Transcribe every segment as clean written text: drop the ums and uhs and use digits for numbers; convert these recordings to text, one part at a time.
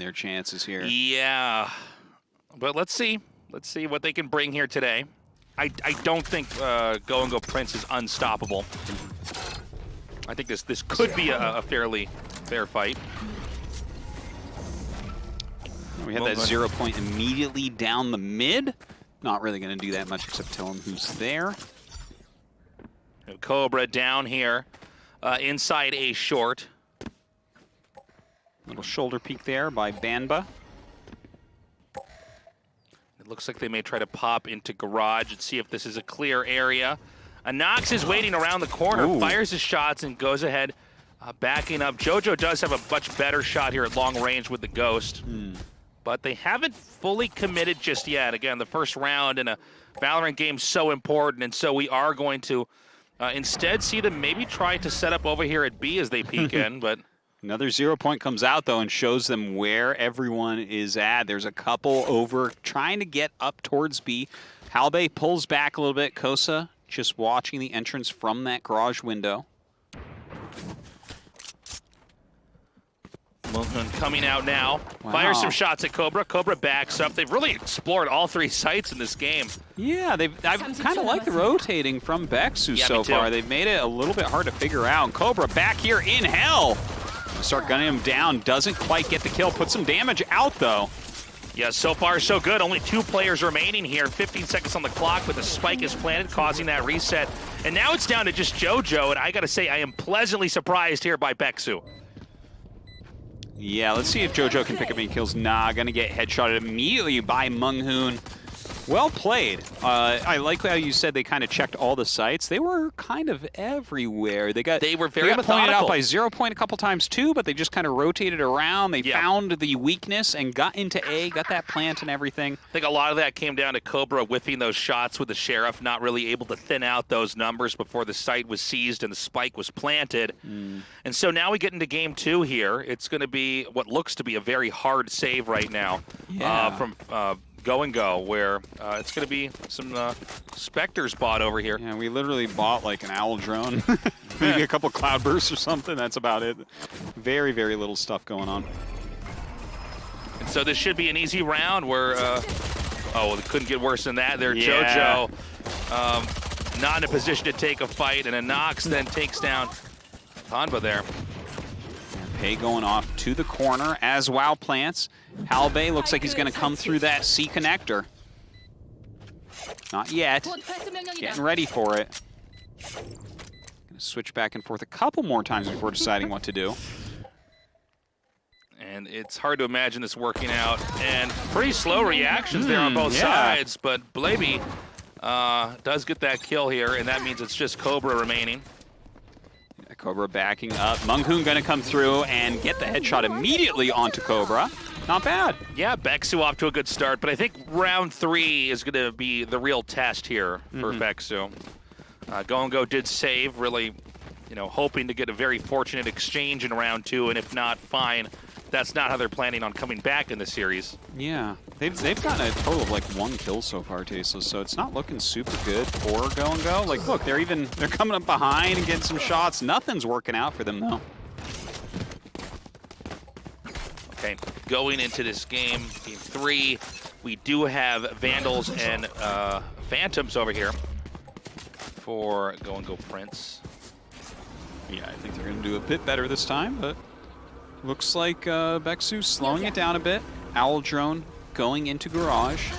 their chances here. Yeah, but let's see. Let's see what they can bring here today. I don't think GONGO Prince is unstoppable. I think this could be a fairly fair fight. We had that 0 point immediately down the mid. Not really going to do that much except tell him who's there. Cobra down here, inside A short. Little shoulder peek there by Banba. It looks like they may try to pop into garage and see if this is a clear area. Anox is waiting around the corner, fires his shots and goes ahead, backing up. JoJo does have a much better shot here at long range with the Ghost. But they haven't fully committed just yet. Again, the first round in a Valorant game is so important, and so we are going to instead see them maybe try to set up over here at B as they peek in, but... Another 0 point comes out, though, and shows them where everyone is at. There's a couple over trying to get up towards B. Halbei pulls back a little bit. Kosa just watching the entrance from that garage window. Moon coming out now. Fires some shots at Cobra. Cobra backs up. They've really explored all three sites in this game. Yeah, I've kind of liked the rotating from Bexu so far. They've made it a little bit hard to figure out. And Cobra back here in hell. Start gunning him down. Doesn't quite get the kill. Put some damage out, though. Yeah, so far so good. Only 2 players remaining here. 15 seconds on the clock, but the spike is planted, causing that reset. And now it's down to just JoJo, and I gotta say, I am pleasantly surprised here by Bexu. Yeah, let's see if JoJo can pick up any kills. Nah, gonna get headshotted immediately by Munghoon. Well played. I like how you said they kind of checked all the sites. They were kind of everywhere. They were very methodical. Pointed out by 0 point a couple times too, but they just kind of rotated around. They found the weakness and got into A, got that plant and everything. I think a lot of that came down to Cobra whiffing those shots with the Sheriff, not really able to thin out those numbers before the site was seized and the spike was planted. And so now we get into game 2 here. It's going to be what looks to be a very hard save right now from GONGO, where it's going to be some Spectres bought over here. Yeah, we literally bought like an owl drone, maybe a couple cloudbursts or something. That's about it. Very, very little stuff going on. And so this should be an easy round where, oh, it couldn't get worse than that. There, JoJo not in a position to take a fight, and Anox then takes down Hanba there. Pei going off to the corner as WoW plants. Halbei looks like he's going to come through that C connector. Not yet. Getting ready for it. Going to switch back and forth a couple more times before deciding what to do. And it's hard to imagine this working out. And pretty slow reactions there on both sides, but Blaby does get that kill here, and that means it's just Cobra remaining. Cobra backing up. Munghoon going to come through and get the headshot immediately onto Cobra. Not bad. Yeah, Bexu off to a good start, but I think round 3 is going to be the real test here for Bexu. GONGO did save, really, hoping to get a very fortunate exchange in round 2, and if not, fine. That's not how they're planning on coming back in the series. Yeah, they've gotten a total of like 1 kill so far, Tasteless, so it's not looking super good for GONGO. Like, look, they're coming up behind and getting some shots. Nothing's working out for them, though. Okay, going into this game 3, we do have Vandals and Phantoms over here for GONGO Prince. Yeah, I think they're going to do a bit better this time, but looks like Bexu slowing it down a bit. Owl Drone going into garage.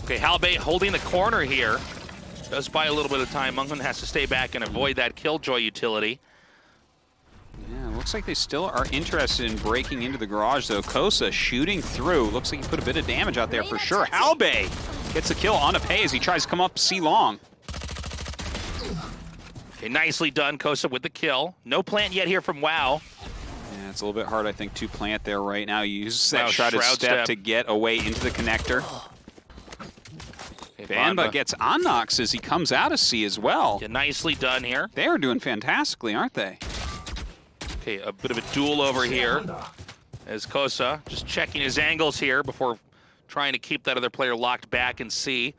Okay, Halbei holding the corner here. Does buy a little bit of time. Munghoon has to stay back and avoid that Killjoy utility. Yeah, looks like they still are interested in breaking into the garage, though. Kosa shooting through. Looks like he put a bit of damage out there for sure. Halbei gets a kill on a Pei as he tries to come up C-long. Okay, nicely done, Kosa with the kill. No plant yet here from WoW. Yeah, it's a little bit hard, I think, to plant there right now. You use that shrouded step to get away into the connector. Okay, Banba gets Anox as he comes out of C as well. Yeah, nicely done here. They are doing fantastically, aren't they? Okay, a bit of a duel over here as Kosa just checking his angles here before trying to keep that other player locked back in C.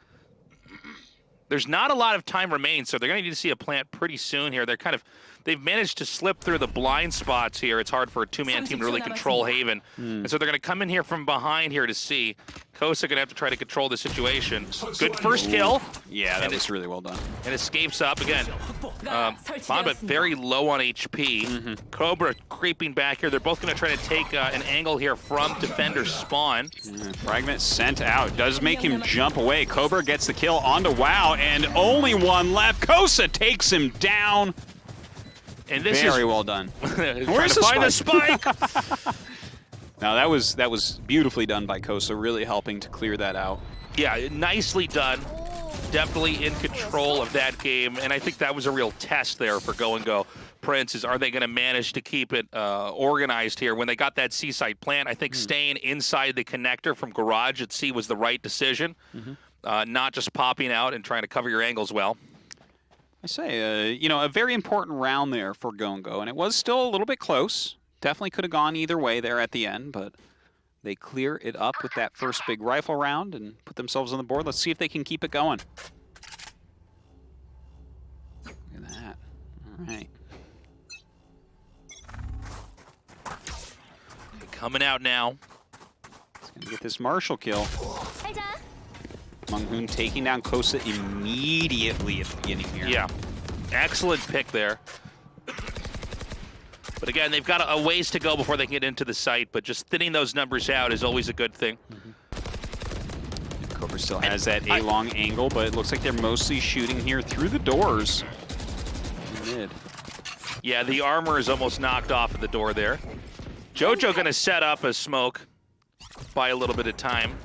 There's not a lot of time remaining, so they're going to need to see a plant pretty soon here. They're kind of they've managed to slip through the blind spots here. It's hard for a two-man team to really control Haven. And so they're going to come in here from behind here to see. Kosa going to have to try to control the situation. Good first kill. Yeah, that was really well done. And escapes up again. Bonbet very low on HP. Cobra creeping back here. They're both going to try to take an angle here from defender spawn. Fragment sent out. Does make him jump away. Cobra gets the kill onto WoW, and only one left. Kosa takes him down. And this Very is well done. Where's the spike? Now that was beautifully done by Kosa, really helping to clear that out. Yeah, nicely done. Definitely in control of that game, and I think that was a real test there for GONGO. Prince is, are they going to manage to keep it organized here? When they got that C-side plant, I think staying inside the connector from Garage at C was the right decision, not just popping out and trying to cover your angles well. I say, you know, a very important round there for GONGO, and it was still a little bit close. Definitely could have gone either way there at the end, but they clear it up with that first big rifle round and put themselves on the board. Let's see if they can keep it going. Look at that. All right. Coming out now. He's going to get this Marshall kill. Munghoon taking down Kosa immediately at the beginning here. Yeah, excellent pick there. But again, they've got a ways to go before they can get into the site, but just thinning those numbers out is always a good thing. Cobra still has that A-long angle, but it looks like they're mostly shooting here through the doors. Mid. Yeah, the armor is almost knocked off at the door there. Jojo going to set up a smoke, buy a little bit of time.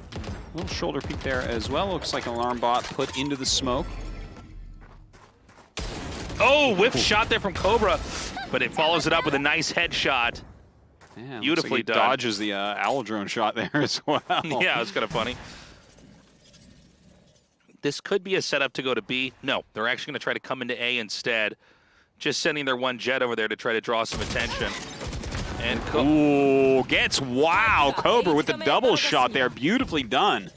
A little shoulder peek there as well. Looks like an alarm bot put into the smoke. Oh, whiff shot there from Cobra, but it follows it up with a nice headshot. Yeah, beautifully done. Dodges the owl drone shot there as well. Yeah, it's kind of funny. This could be a setup to go to B. No, they're actually going to try to come into A instead. Just sending their one jet over there to try to draw some attention. And ooh, gets wow, Cobra with the double shot there, beautifully done.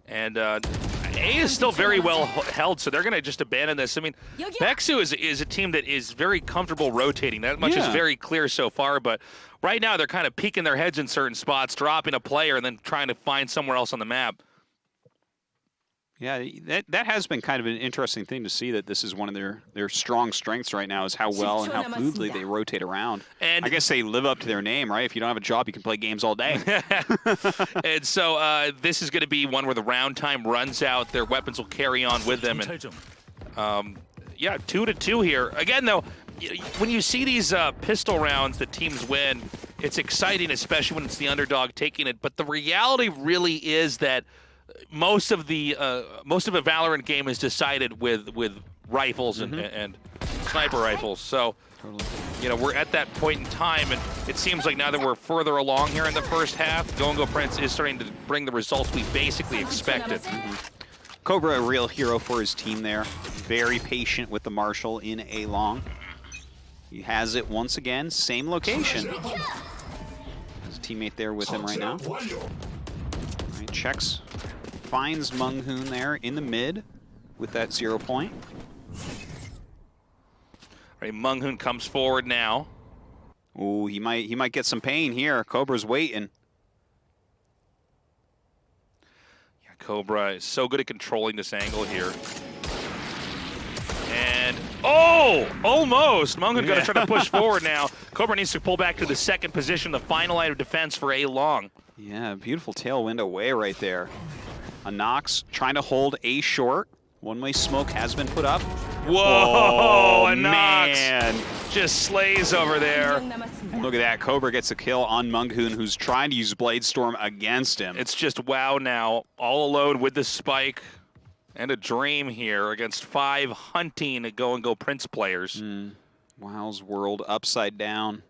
And A is still very well held, so they're going to just abandon this. I mean, Bexu is a team that is very comfortable rotating. That much is very clear so far, but right now they're kind of peeking their heads in certain spots, dropping a player, and then trying to find somewhere else on the map. Yeah, that has been kind of an interesting thing to see, that this is one of their strong strengths right now, is how well and how fluidly they rotate around. And I guess they live up to their name, right? If you don't have a job, you can play games all day. And so this is going to be one where the round time runs out. Their weapons will carry on with them. And, yeah, 2-2 here. Again, though, when you see these pistol rounds that teams win, it's exciting, especially when it's the underdog taking it. But the reality really is that most of a Valorant game is decided with rifles and sniper rifles. So, you know, we're at that point in time, and it seems like now that we're further along here in the first half, GONGO Prince is starting to bring the results we basically expected. Cobra, a real hero for his team there. Very patient with the Marshall in A-long. He has it once again, same location. There's a teammate there with him right now. All right, checks. Finds Munghoon there in the mid with that 0 point. All right, Munghoon comes forward now. Ooh, he might get some pain here. Cobra's waiting. Yeah, Cobra is so good at controlling this angle here. And oh, almost. Munghoon going to try to push forward now. Cobra needs to pull back to the second position, the final line of defense for A-long. Yeah, beautiful tailwind away right there. A Nox trying to hold A short. One-way smoke has been put up. Whoa, a Nox man. Just slays over there. And look at that. Cobra gets a kill on Munghoon, who's trying to use Blade Storm against him. It's just WoW now, all alone with the spike and a dream here against 5 hunting GONGO Prince players. WoW's world upside down.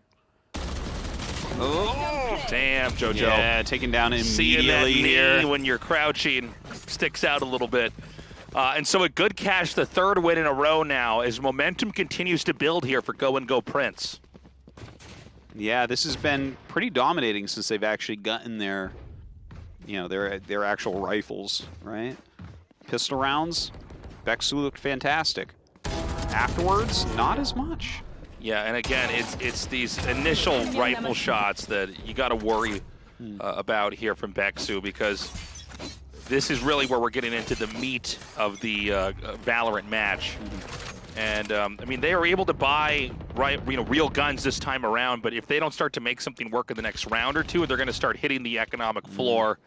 Oh, damn, Jojo. Yeah, taken down immediately Seeing that here. knee when you're crouching sticks out a little bit. And so a good cash, the third win in a row now, as momentum continues to build here for GONGO Prince. Yeah, this has been pretty dominating since they've actually gotten their, you know, their actual rifles, right? Pistol rounds, Bexu looked fantastic. afterwards, not as much. Yeah, and again, it's these initial rifle shots that you got to worry about here from BEXU, because this is really where we're getting into the meat of the Valorant match. And I mean, they are able to buy real guns this time around, but if they don't start to make something work in the next round or two, they're going to start hitting the economic floor.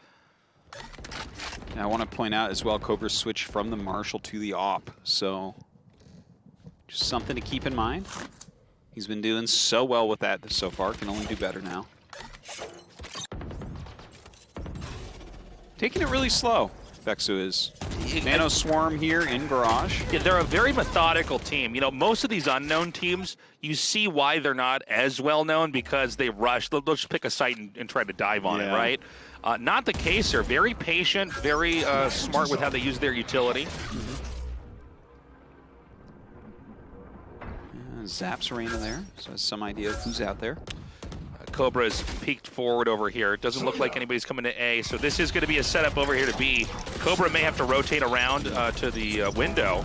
And I want to point out as well, Cobra switched from the Marshal to the AWP, so just something to keep in mind. He's been doing so well with that so far, can only do better now. Taking it really slow, BEXU is. Nano Swarm here in Garage. Yeah, they're a very methodical team. You know, most of these unknown teams, you see why they're not as well known, because they rush. They'll just pick a site and try to dive on it, right? Not the case here. Very patient, very smart with how they use their utility. Zaps Arena there, so has some idea of who's out there. Cobra is peeked forward over here. It doesn't look like anybody's coming to A, so this is going to be a setup over here to B. Cobra may have to rotate around to the window.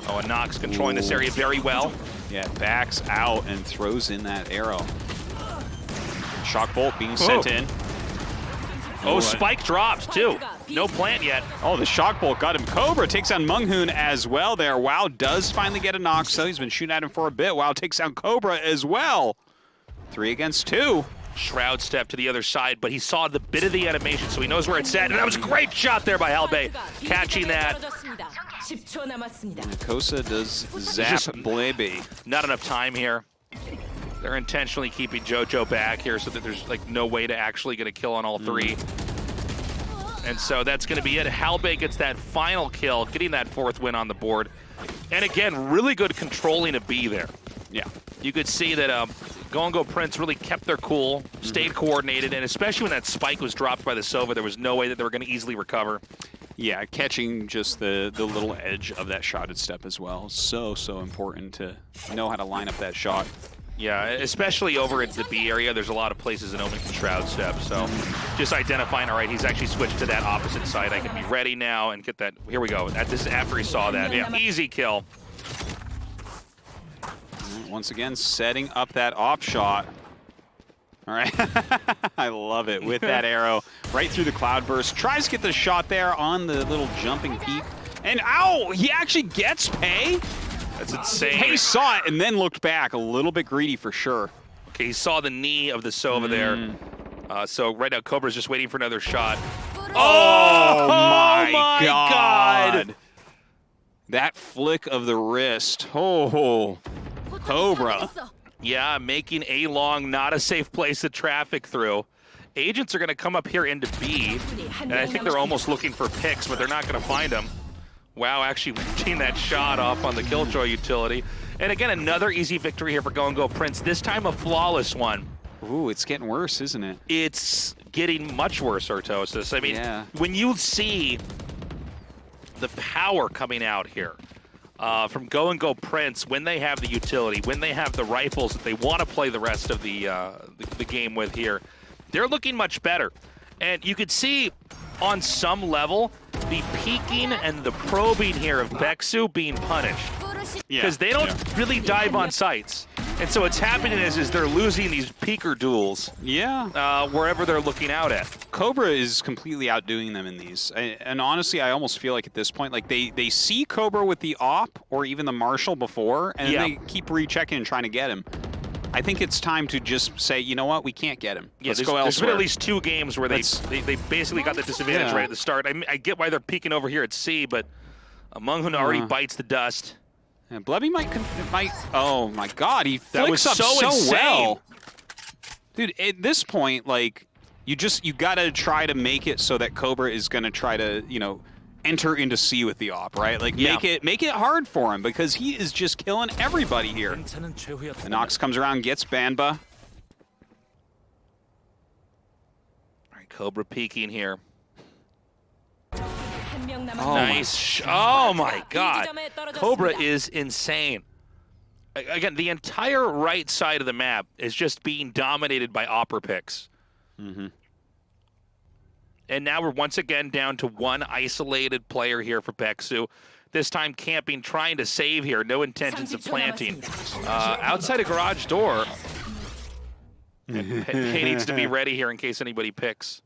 Oh, and Nox controlling this area very well. Yeah, backs out and throws in that arrow. Shock bolt being sent in. Oh, Spike drops too. No plant yet. Oh, the shock bolt got him. Cobra takes down Munghoon as well there. Wow does finally get a knock, so he's been shooting at him for a bit. Wow takes down Cobra as well. 3 against 2. Shroud step to the other side, but he saw the bit of the animation, so he knows where it's at. And that was a great shot there by Halbe, catching that. Kosa does zap Blebe. Not enough time here. They're intentionally keeping JoJo back here so that there's like no way to actually get a kill on all 3. And so that's going to be it. Halbe gets that final kill, getting that 4th win on the board. And again, really good controlling of B there. Yeah. You could see that GONGO Prince really kept their cool, stayed coordinated, and especially when that spike was dropped by the Sova, there was no way that they were going to easily recover. Yeah, catching just the little edge of that shotted step as well. So important to know how to line up that shot. Yeah, especially over at the B area, there's a lot of places in Omen can shroud step, so just identifying, all right, he's actually switched to that opposite side. I can be ready now and get that. Here we go. This is after he saw that. Yeah, easy kill. Once again, setting up that op shot. All right, I love it with that arrow right through the cloudburst. Tries to get the shot there on the little jumping peak, and ow! He actually gets Pei. That's insane. Pei saw it and then looked back, a little bit greedy for sure. Okay, he saw the knee of the Sova there. So right now, Cobra's just waiting for another shot. Oh my God! That flick of the wrist. Oh. Cobra. Yeah, making A long not a safe place to traffic through. Agents are going to come up here into B, and I think they're almost looking for picks, but they're not going to find them. Wow, actually reaching that shot off on the Killjoy utility. And again, another easy victory here for GONGO Prince, this time a flawless one. Ooh, it's getting worse, isn't it? It's getting much worse, Artosis. I mean, when you see the power coming out here, from GONGO Prince, when they have the utility, when they have the rifles that they want to play the rest of the game with here, they're looking much better. And you could see on some level the peeking and the probing here of BEXU being punished. Because they don't really dive on sites. And so what's happening is they're losing these peeker duels. Wherever they're looking out at. Cobra is completely outdoing them in these. And honestly, I almost feel like at this point, like they see Cobra with the AWP or even the Marshal before, and they keep rechecking and trying to get him. I think it's time to just say, you know what, we can't get him. Let's go elsewhere. There's been at least 2 games where they basically got the disadvantage right at the start. I get why they're peeking over here at C, but Munghoon already bites the dust. And Blebby might, oh my God, he flicks up so well. Dude, at this point, like, you gotta try to make it so that Cobra is gonna try to, you know, enter into C with the AWP, right? Like, make it hard for him, because he is just killing everybody here. The Nox comes around, gets Banba. All right, Cobra peeking here. Oh, nice. Oh my God. Cobra is insane. Again, the entire right side of the map is just being dominated by Opera picks. And now we're once again down to one isolated player here for BEXU. This time camping, trying to save here. No intentions of planting. Outside a garage door. Pei needs to be ready here in case anybody picks.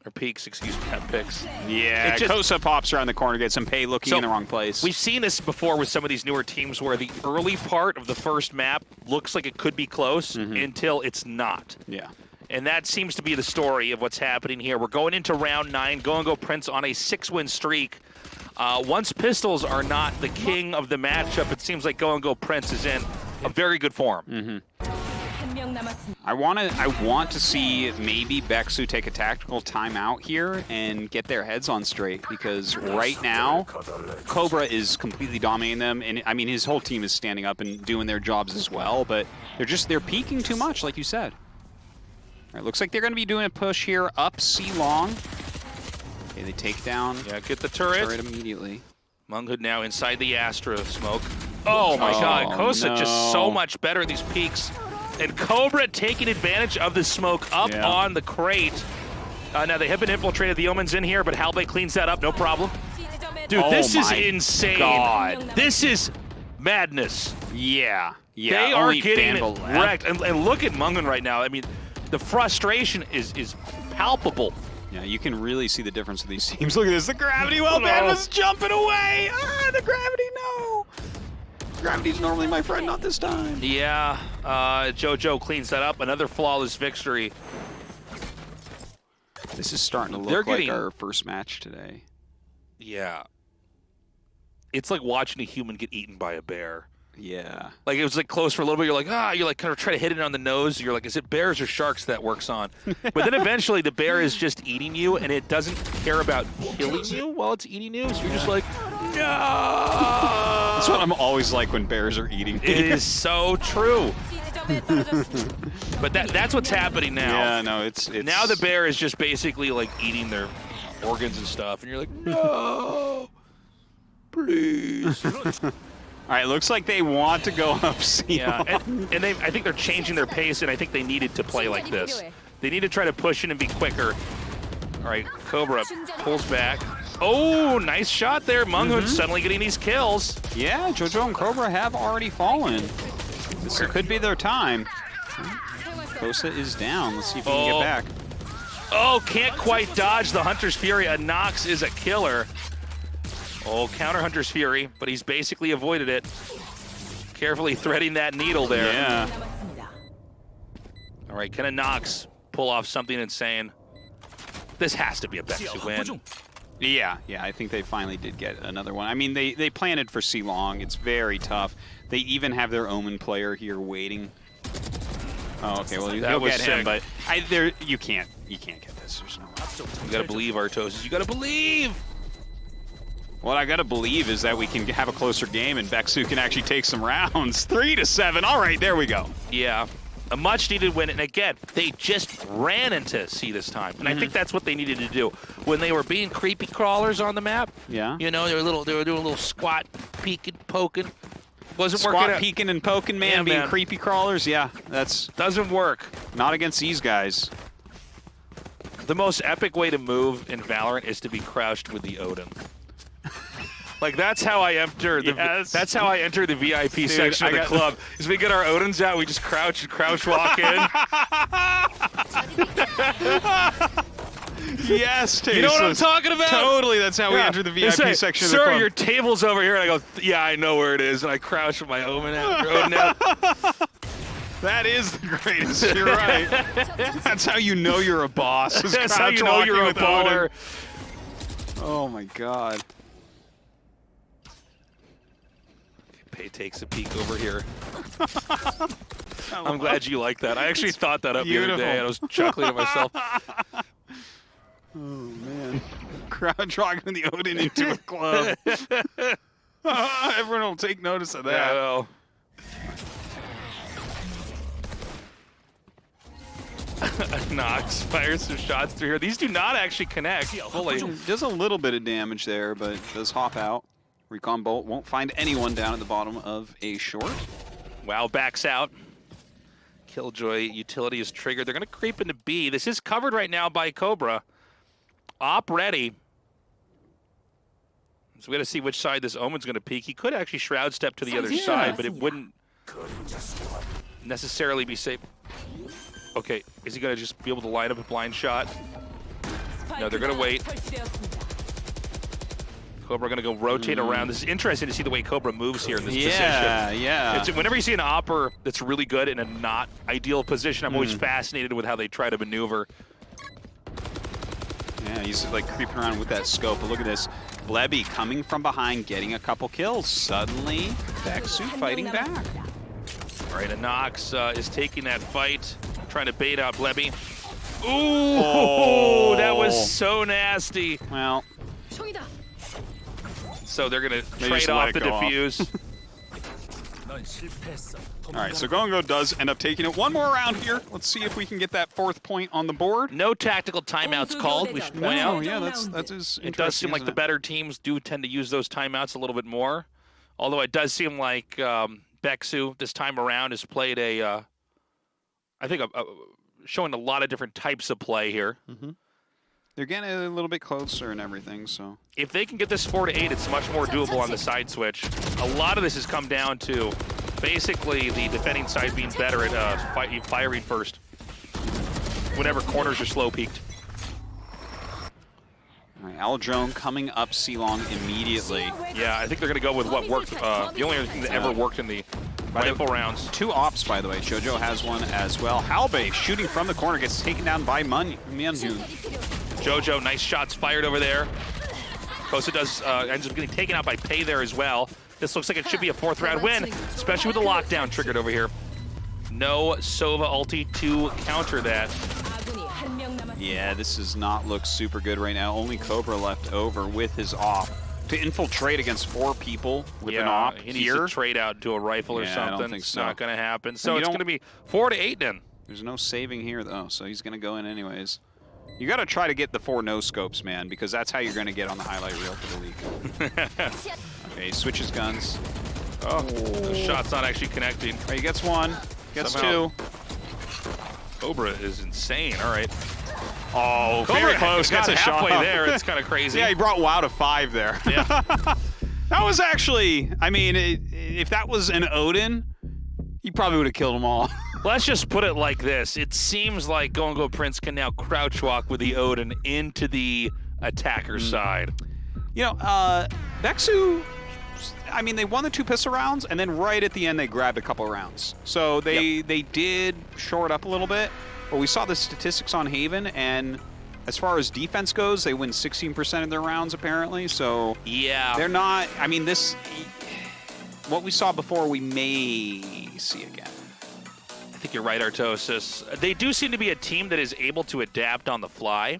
Or peeks, excuse me, not picks. Yeah, Kosa pops around the corner, gets some Pei looking in the wrong place. We've seen this before with some of these newer teams where the early part of the first map looks like it could be close until it's not. Yeah. And that seems to be the story of what's happening here. We're going into round 9. GONGO Prince on a 6-win streak. Once pistols are not the king of the matchup, it seems like GONGO Prince is in a very good form. I want to see maybe Beksu take a tactical timeout here and get their heads on straight, because right now Cobra is completely dominating them, and I mean his whole team is standing up and doing their jobs as well, but they're peeking too much, like you said. All right, looks like they're going to be doing a push here up C long. Okay, they take down. Yeah, get the turret immediately. Munghood now inside the Astra smoke. Oh my God, Kosa just so much better at these peaks. And Cobra taking advantage of the smoke up on the crate. Now they have been infiltrated. The Omen's in here, but Halbay cleans that up, no problem. Dude, this is insane. God. This is madness. Yeah. They are getting wrecked. And look at Munghood right now. I mean, the frustration is palpable. Yeah, you can really see the difference of these teams. Look at this. The gravity wellband was jumping away. Ah, the gravity, no. Gravity's normally my friend, not this time. Yeah, JoJo cleans that up. Another flawless victory. This is starting to look like our first match today. Yeah. It's like watching a human get eaten by a bear. Yeah. Like, it was like close for a little bit. You're like, you're like kind of try to hit it on the nose. You're like, is it bears or sharks that works on? But then eventually the bear is just eating you, and it doesn't care about killing you while it's eating you. So you're just like, no. That's what I'm always like when bears are eating me. It is so true. But that's what's happening now. Yeah, no, it's now the bear is just basically like eating their organs and stuff, and you're like, no, please. All right, looks like they want to go up C. Yeah, and I think they're changing their pace, and I think they needed to play like this. They need to try to push in and be quicker. All right, Cobra pulls back. Oh, nice shot there. Munghood suddenly getting these kills. Yeah, JoJo and Cobra have already fallen. This could be their time. Kosa is down. Let's see if he can get back. Oh, can't quite dodge the Hunter's Fury. A Nox is a killer. Oh, counter Hunter's Fury, but he's basically avoided it. Carefully threading that needle there. Yeah. All right, can a Nox pull off something insane? This has to be a Beksu win. Yeah, I think they finally did get another one. I mean, they planted for C long. It's very tough. They even have their Omen player here waiting. Oh, okay, well, you'll get him, but you can't get this. There's no way. You gotta believe, Artosis. You gotta believe! What I gotta believe is that we can have a closer game and Beksu can actually take some rounds. 3-7. All right, there we go. Yeah, a much-needed win, and again, they just ran into C this time, and I think that's what they needed to do. When they were being creepy crawlers on the map, you know, they were doing a little squat, peeking, poking. Wasn't working. Squat, peeking, and poking, man, being creepy crawlers. Yeah, that's doesn't work. Not against these guys. The most epic way to move in Valorant is to be crouched with the Odin. Like, that's how I enter the that's how I enter the VIP section of the club. Is we get our Odins out, we just crouch walk in. Yes, Tasteless. You know what I'm talking about? Totally, that's how we enter the VIP section of the club. Sir, your table's over here. And I go, yeah, I know where it is. And I crouch with my Odin out. That is the greatest. You're right. That's how you know you're a boss. That's how you know you're a baller. Oh my God. Pei takes a peek over here. I'm glad you like that. I actually thought that up the other day, and I was chuckling to myself. Oh, man. Crowd dragging the Odin into a club. Everyone will take notice of that. Yeah, well. Nox fires some shots through here. These do not actually connect fully. Does a little bit of damage there, but does hop out. Recon Bolt won't find anyone down at the bottom of a short. Wow, backs out. Killjoy utility is triggered. They're going to creep into B. This is covered right now by Cobra. Op ready. So we got to see which side this Omen's going to peek. He could actually Shroud Step to the other side, but it wouldn't necessarily be safe. Okay, is he going to just be able to line up a blind shot? No, they're going to wait. Cobra going to go rotate around. This is interesting to see the way Cobra moves here in this position. Yeah. Whenever you see an opper that's really good in a not ideal position, I'm always fascinated with how they try to maneuver. Yeah, he's like creeping around with that scope. But look at this. Blebby coming from behind, getting a couple kills. Suddenly, VCT fighting back. All right, Nox is taking that fight, trying to bait out Blebby. Ooh, that was so nasty. Well, so they're going to trade off the defuse. All right, so GONGO does end up taking it. One more round here. Let's see if we can get that 4th point on the board. No tactical timeouts called, we should point out. Yeah, that is interesting. It does seem like the better teams do tend to use those timeouts a little bit more. Although it does seem like VCT this time around has played I think showing a lot of different types of play here. They're getting a little bit closer and everything, so. If they can get this 4-8, it's much more doable on the side switch. A lot of this has come down to basically the defending side being better at firing first whenever corners are slow peaked. All right, Aldrone coming up C-Long immediately. Yeah, I think they're going to go with what worked. The only other thing that ever worked in the rifle rounds. 2 ops, by the way. JoJo has one as well. Halbei shooting from the corner, gets taken down by Myunhoon. JoJo, nice shots fired over there. Kosa does ends up getting taken out by Pei there as well. This looks like it should be a 4th round win, especially with the lockdown triggered over here. No Sova ulti to counter that. Yeah, this does not look super good right now. Only Cobra left over with his op. To infiltrate against 4 people with an op he needs to trade out to a rifle or something. I don't think it's so. Not going to happen. So it's going to be 4-8 then. There's no saving here, though, so he's going to go in anyways. You got to try to get the 4 no-scopes, man, because that's how you're going to get on the highlight reel for the league. Okay, he switches guns. Oh, the shot's not actually connecting. Right, he gets 1, gets Somehow. 2. Cobra is insane. All right. Oh, Cobra very close. Got Gets a halfway shot. there. It's kind of crazy. Yeah, he brought WoW to 5 there. Yeah. That was actually, I mean, if that was an Odin, he probably would have killed them all. Let's just put it like this. It seems like GONGO Prince can now crouch walk with the Odin into the attacker side. You know, VCT, I mean, they won the 2 pistol rounds, and then right at the end, they grabbed a couple rounds. So they did shore it up a little bit, but we saw the statistics on Haven, and as far as defense goes, they win 16% of their rounds, apparently. So yeah, they're not, I mean, what we saw before, we may see again. I think you're right, Artosis. They do seem to be a team that is able to adapt on the fly.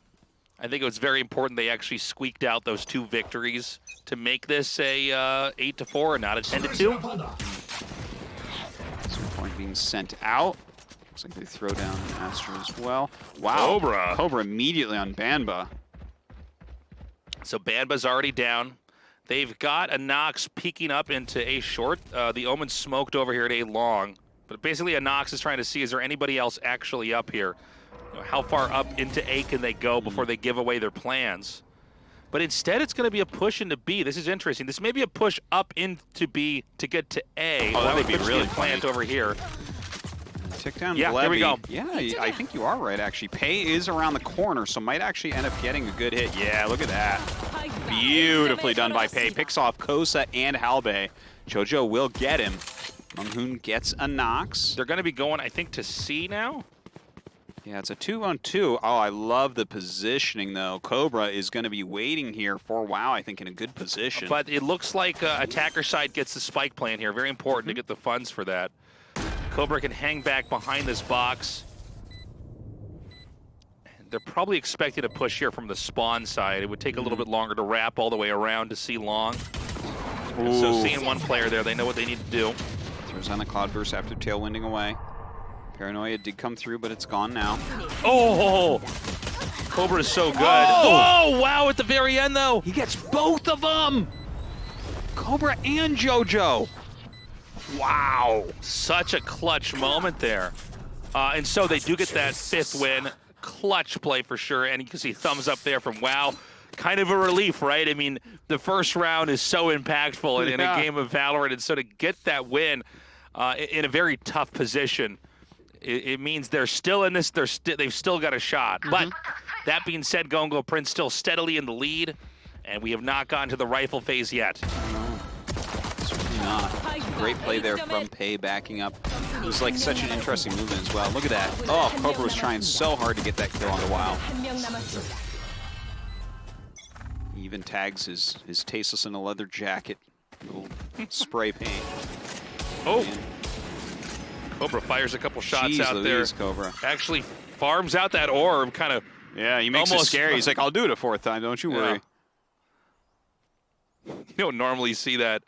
I think it was very important they actually squeaked out those 2 victories to make this a 8-4 and not a 10-2. Point being sent out. Looks like they throw down Master as well. Wow. Cobra immediately on Banba. So Banba's already down. They've got a Nox peeking up into A short. The Omen smoked over here at A long. But basically a Nox is trying to see, is there anybody else actually up here? You know, how far up into A can they go before they give away their plans? But instead, it's going to be a push into B. This is interesting. This may be a push up into B to get to A. Oh, that would be really plant over here. Tick down Yeah, Blebby. there we go. Yeah, I think you are right, actually. Pei is around the corner, so might actually end up getting a good hit. Yeah, look at that. Beautifully done by Pei. Picks off Kosa and Halbei. JoJo will get him. Myunhoon gets a Nox. They're going to be going, I think, to C now. Yeah, it's a 2-on-2. Oh, I love the positioning, though. Cobra is going to be waiting here for WoW, I think, in a good position. But it looks like attacker side gets the spike plan here. Very important to get the funds for that. Cobra can hang back behind this box. And they're probably expecting a push here from the spawn side. It would take a little bit longer to wrap all the way around to see long. So seeing one player there, they know what they need to do. Throws on the Cloud Burst after tailwinding away. Paranoia did come through, but it's gone now. Oh! Cobra is so good. Oh! Wow, at the very end, though. He gets both of them! Cobra and JoJo. Wow. Such a clutch moment there. And so they do get that 5th win. Clutch play for sure. And you can see thumbs up there from WoW. kind of a relief, right? I mean, the first round is so impactful in a game of Valorant, and so to get that win in a very tough position, it means they're still in this. They've still got a shot. But that being said, GONGO Prince still steadily in the lead, and we have not gotten to the rifle phase yet. Certainly not. Great play there from Pei backing up. It was like such an interesting movement as well. Look at that. Oh, Cobra was trying so hard to get that kill on the Wow. He even tags his tasteless in a leather jacket. Little spray paint. Oh! Man. Cobra fires a couple shots out there. Cobra. Actually farms out that orb, kind of. Yeah, he makes it scary. He's like, I'll do it a fourth time, don't you worry. You don't normally see that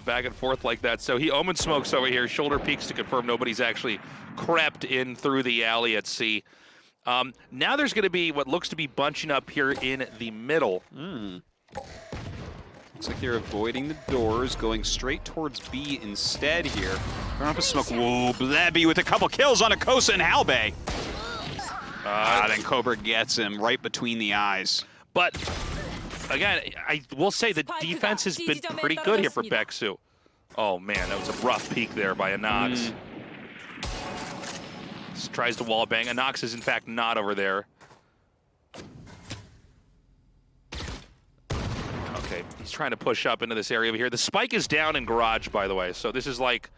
back and forth like that. So he omen smokes over here, shoulder peeks to confirm nobody's actually crept in through the alley at C. Now there's going to be what looks to be bunching up here in the middle. Looks like they're avoiding the doors, going straight towards B instead here. Going up a smoke. Whoa, Blebby with a couple kills on Akosa and Halbay. Then Cobra gets him right between the eyes. But again, I will say the defense has been pretty good here for Beksu. Oh man, that was a rough peek there by Anox. Tries to wall bang. Anox is in fact not over there. Okay, he's trying to push up into this area over here. The spike is down in garage, by the way, so this is like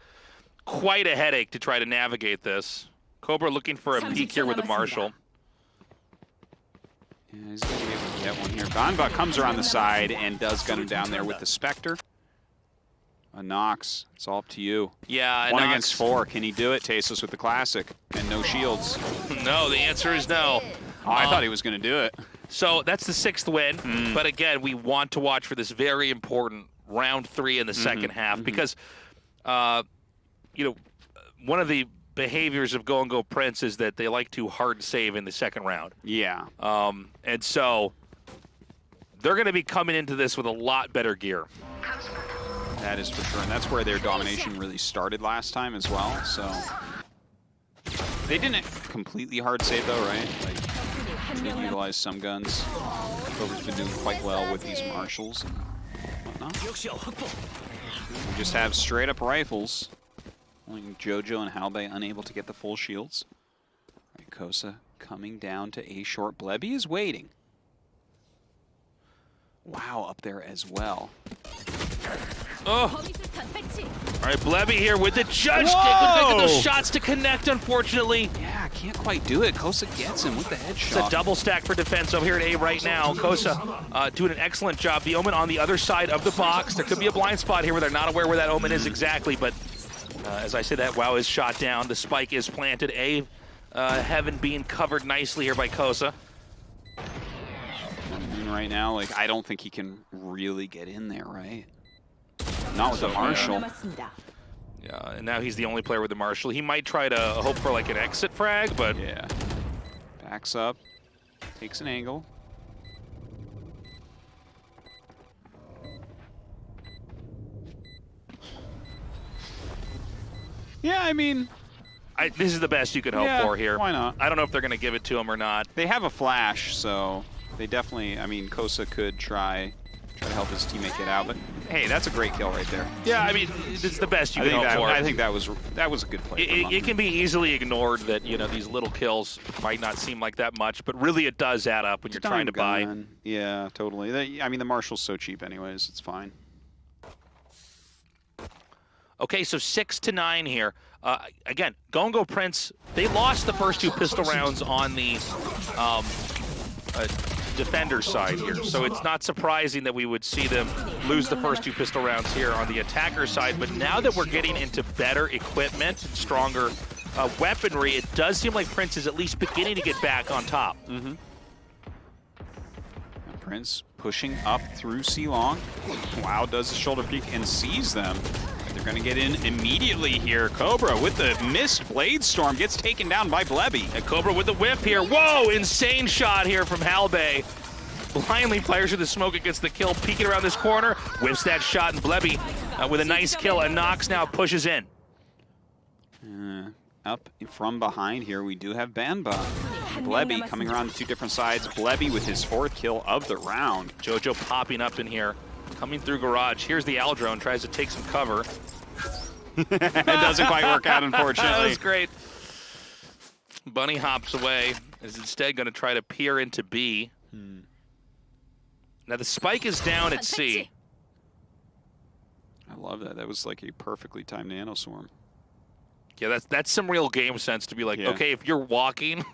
quite a headache to try to navigate this. Cobra looking for a peek here with the Marshall. Yeah, he's going to be able to get one here. Banba comes around the side and does gun him down there with the Spectre. Anox, it's all up to you. Yeah, 1 against 4. Can he do it? Tasteless with the classic and no shields. No, the answer is no. Oh, I thought he was going to do it. So that's the 6th win. But again, we want to watch for this very important round 3 in the second half because, you know, one of the behaviors of GONGO Prince is that they like to hard save in the second round. Yeah. And so they're going to be coming into this with a lot better gear. That is for sure, and that's where their domination really started last time as well, so. They didn't completely hard save though, right? Like, they utilized some guns. Cobra's been doing quite well with these Marshals and whatnot. We just have straight up rifles. Only Jojo and Halbay unable to get the full shields. Right, Kosa coming down to A short. Blebby is waiting. Wow, up there as well. Oh. All right, Blebby here with the judge kick. Get those shots to connect, unfortunately. Yeah, can't quite do it. Kosa gets him with the headshot. It's a double stack for defense over here at A right now. Kosa doing an excellent job. The Omen on the other side of the box. There could be a blind spot here where they're not aware where that Omen is exactly, but as I say, that WoW is shot down. The spike is planted. A Heaven being covered nicely here by Kosa. Right now, like, I don't think he can really get in there, right? Not with the Marshall. Yeah, and now he's the only player with the Marshall. He might try to hope for like an exit frag, but yeah. Backs up, takes an angle. Yeah, I mean, this is the best you could hope for here. Why not? I don't know if they're going to give it to him or not. They have a flash, so they definitely, I mean, Kosa could try to help his teammate get out, but hey, that's a great kill right there. Yeah, I mean, it's the best you can hope for. I think that was a good play. It can be easily ignored that, you know, these little kills might not seem like that much, but really it does add up when you're trying to buy. Yeah, totally. I mean, the Marshall's so cheap anyways, it's fine. Okay, so 6-9 here. Again, GONGO Prince, they lost the first 2 pistol rounds on the defender side here, so it's not surprising that we would see them lose the first 2 pistol rounds here on the attacker side, but now that we're getting into better equipment and stronger weaponry, it does seem like Prince is at least beginning to get back on top. Prince pushing up through C-Long. Wow, does a shoulder peek and sees them. They're going to get in immediately here. Cobra with the missed Blade Storm gets taken down by Blebby. And Cobra with the whip here. Whoa, insane shot here from Halbay. Blindly fires through the smoke against the kill, peeking around this corner. Whips that shot, and Blebby with a nice kill. And Knox now pushes in. Up from behind here, we do have Banba. Blebby coming around the two different sides. Blebby with his 4th kill of the round. JoJo popping up in here, coming through garage. Here's the Aldrone, tries to take some cover. It doesn't quite work out, unfortunately. That was great. Bunny hops away, is instead going to try to peer into B. Now the spike is down at C. I love that. That was like a perfectly timed nano swarm. Yeah, that's some real game sense to be like, okay, if you're walking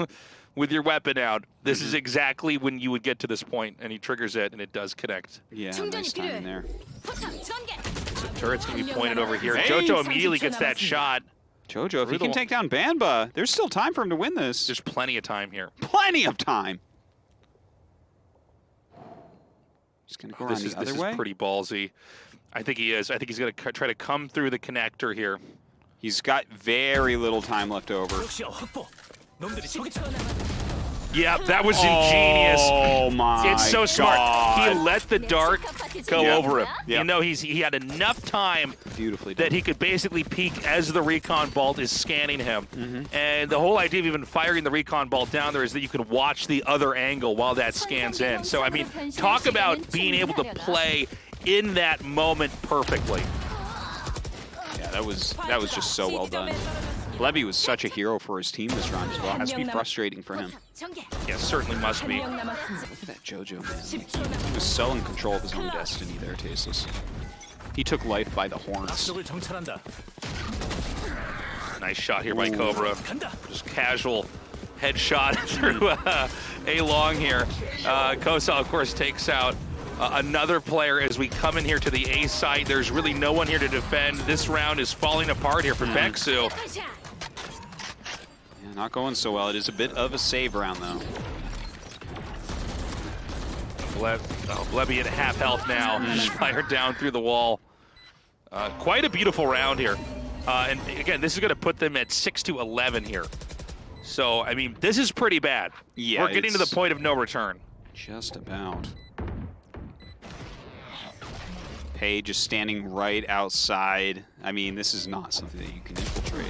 with your weapon out, this is exactly when you would get to this point, and he triggers it, and it does connect. Yeah, nice timing there. So turret's going to be pointed over here. Hey. JoJo immediately gets that shot. JoJo, if he can take down Banba, there's still time for him to win this. There's plenty of time here. Plenty of time. He's going to go around the other way. This is pretty ballsy. I think he is. I think he's going to try to come through the connector here. He's got very little time left over. Yeah, that was ingenious. Oh my! It's so smart. He let the dart go over him. Yep. You know, he had enough time Beautifully that done. he could basically peek as the recon bolt is scanning him. And the whole idea of even firing the recon bolt down there is that you can watch the other angle while that scans in. So I mean, talk about being able to play in that moment perfectly. Yeah, that was just so well done. Blebby was such a hero for his team this round as well. It has to be frustrating for him. Yeah, certainly must be. Look at that JoJo, man. He was so in control of his own destiny there, Tasteless. He took life by the horns. Nice shot here by Cobra. Just casual headshot through A long here. Kosa, of course, takes out another player as we come in here to the A site. There's really no one here to defend. This round is falling apart here for Bexu. Yeah, not going so well. It is a bit of a save round, though. Blebby at half health now. Just fired down through the wall. Quite a beautiful round here. And again, this is going to put them at 6-11 here. So, I mean, this is pretty bad. Yeah, we're getting to the point of no return. Just about. Pei just standing right outside. I mean, this is not something that you can infiltrate.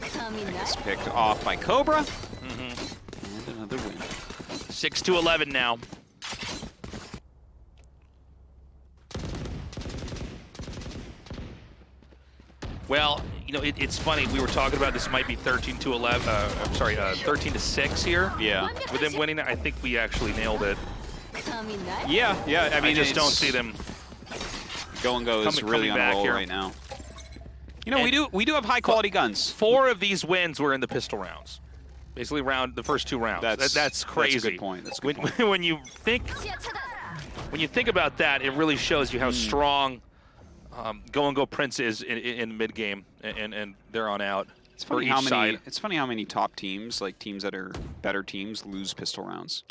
That gets picked off by Cobra. And another win. 6-11 now. Well, you know, it's funny. We were talking about this might be 13-11. I'm sorry, 13-6 here. Yeah. With them winning, I think we actually nailed it. Yeah. I mean, I just don't see them. GONGO is really on a roll right now. You know, And we do have high quality guns. 4 of these wins were in the pistol rounds. Basically, the first 2 rounds. That's crazy. That's a good point. That's a good point. When you think about that, it really shows you how strong GONGO Prince is in mid game and they're on out. It's funny how many top teams, like teams that are better teams, lose pistol rounds.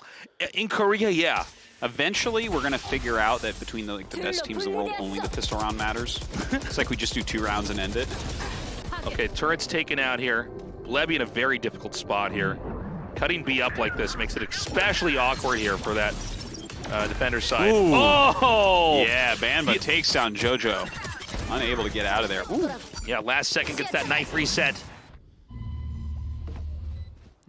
In Korea, yeah. Eventually, we're gonna figure out that between the best teams in the world, only the pistol round matters. It's like we just do 2 rounds and end it. Okay, turret's taken out here. Blebby in a very difficult spot here. Cutting B up like this makes it especially awkward here for that defender side. Ooh. Oh! Yeah, Banba takes down JoJo. Unable to get out of there. Ooh. Yeah, last second gets that knife reset.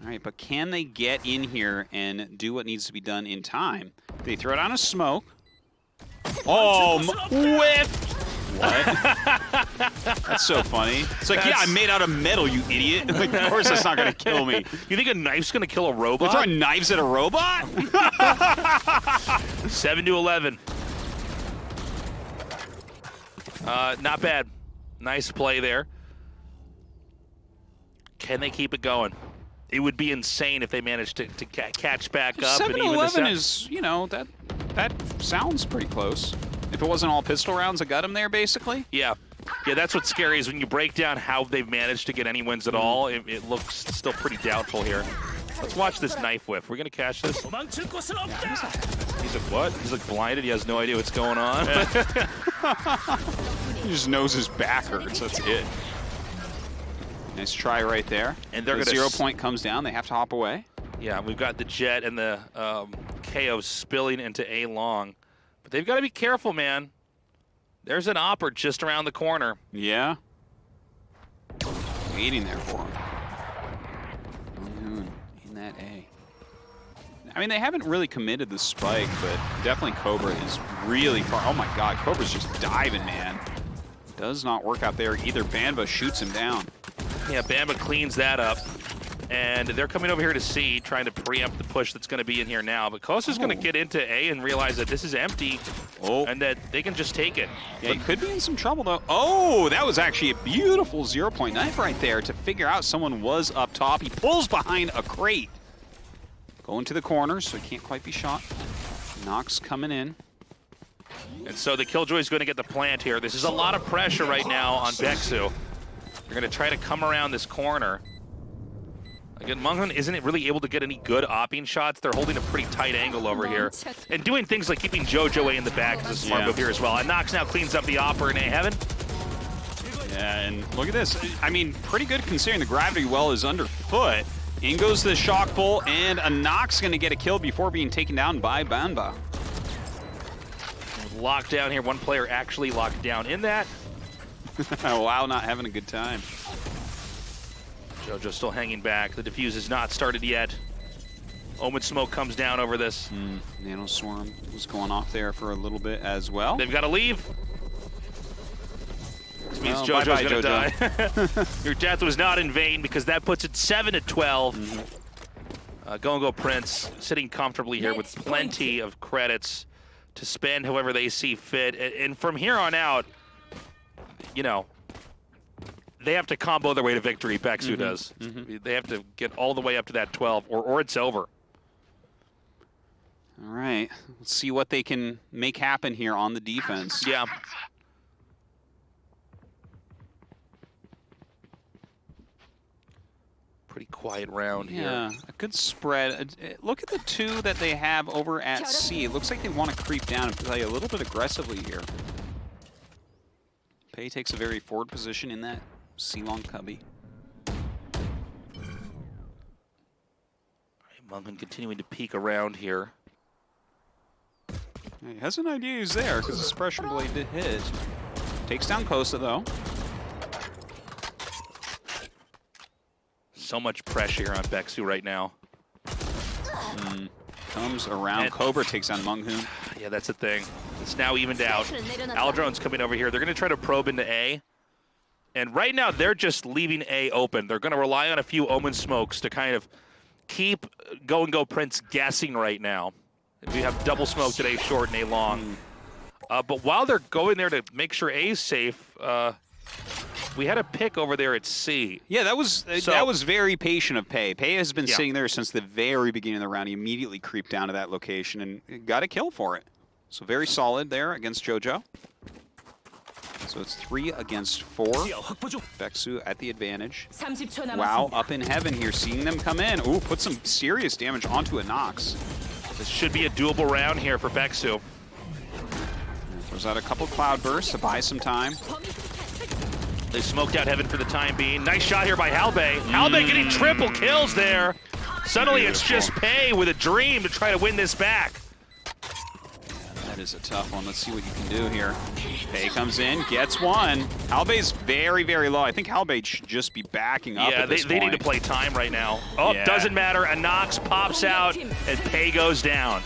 All right, but can they get in here and do what needs to be done in time? They throw down a smoke. Oh, whiff! What? That's so funny. It's like, yeah, I'm made out of metal, you idiot. Like, of course that's not going to kill me. You think a knife's going to kill a robot? They're throwing knives at a robot? 7-11. Not bad. Nice play there. Can they keep it going? It would be insane if they managed to catch back up. 7-11 is, you know, that sounds pretty close. If it wasn't all pistol rounds that got him there, basically. Yeah. Yeah, that's what's scary is when you break down how they've managed to get any wins at all, it looks still pretty doubtful here. Let's watch this knife whiff. We're going to catch this. He's like, what? He's like blinded. He has no idea what's going on. He just knows his back hurts. That's it. Nice try right there. And they're the gonna 0 point comes down. They have to hop away. Yeah, we've got the Jet and the KO spilling into A long. But they've got to be careful, man. There's an opper just around the corner. Yeah. Waiting there for him. In that A. I mean, they haven't really committed the spike, but definitely Cobra is really far. Oh my god, Cobra's just diving, man. Does not work out there either. Banba shoots him down. Yeah, Bamba cleans that up. And they're coming over here to C, trying to preempt the push that's going to be in here now. But Kosa's going to get into A and realize that this is empty and that they can just take it. Yeah, he could be in some trouble, though. Oh, that was actually a beautiful 0-point knife right there to figure out someone was up top. He pulls behind a crate. Going to the corner, so he can't quite be shot. Nox coming in. And so the Killjoy is going to get the plant here. This is a lot of pressure right now on Bexu. They're going to try to come around this corner. Again, Munghoon isn't really able to get any good opping shots. They're holding a pretty tight angle over here. And doing things like keeping JoJo in the back is a smart move here as well. And Nox now cleans up the opper in A Heaven. Yeah, and look at this. I mean, pretty good considering the gravity well is underfoot. In goes the shock pull, and a Nox going to get a kill before being taken down by Banba. Locked down here. One player actually locked down in that. Wow, not having a good time. JoJo still hanging back. The defuse is not started yet. Omen smoke comes down over this. Nano Swarm was going off there for a little bit as well. They've got to leave. This means Well, JoJo's bye-bye, going to die. Your death was not in vain because that puts it 7-12. GONGO Prince sitting comfortably here with plenty of credits to spend however they see fit. And from here on out, you know, they have to combo their way to victory, Bexu does. They have to get all the way up to that 12, or it's over. All right, let's see what they can make happen here on the defense. Yeah. Pretty quiet round here. Yeah, a good spread. Look at the two that they have over at C. It looks like they want to creep down and play a little bit aggressively here. Pei takes a very forward position in that C-long cubby. Munghoon continuing to peek around here. He has an idea he's there because the suppression blade did hit. Takes down Kosa though. So much pressure on Bexu right now. Comes around. And Cobra takes down Munghoon. Yeah, that's the thing. It's now evened out. Aldron's coming over here. They're going to try to probe into A. And right now, they're just leaving A open. They're going to rely on a few Omen smokes to kind of keep GONGO Prince guessing right now. We have double smoke today, short and A long. But while they're going there to make sure A is safe, we had a pick over there at C. Yeah, that was very patient of Pei. Pei has been sitting there since the very beginning of the round. He immediately creeped down to that location and got a kill for it. So very solid there against JoJo. So it's 3 against 4. Bexu at the advantage. Wow, up in heaven here, seeing them come in. Ooh, put some serious damage onto a Nox. This should be a doable round here for Bexu. Throws out a couple cloud bursts to buy some time. They smoked out heaven for the time being. Nice shot here by Halbei. Halbei getting triple kills there. Suddenly it's just Pei with a dream to try to win this back. That is a tough one. Let's see what you can do here. Pei comes in, gets one. Halbei's very, very low. I think Halbei should just be backing up at this point. They need to play time right now. Oh, doesn't matter. A Nox pops out and Pei goes down.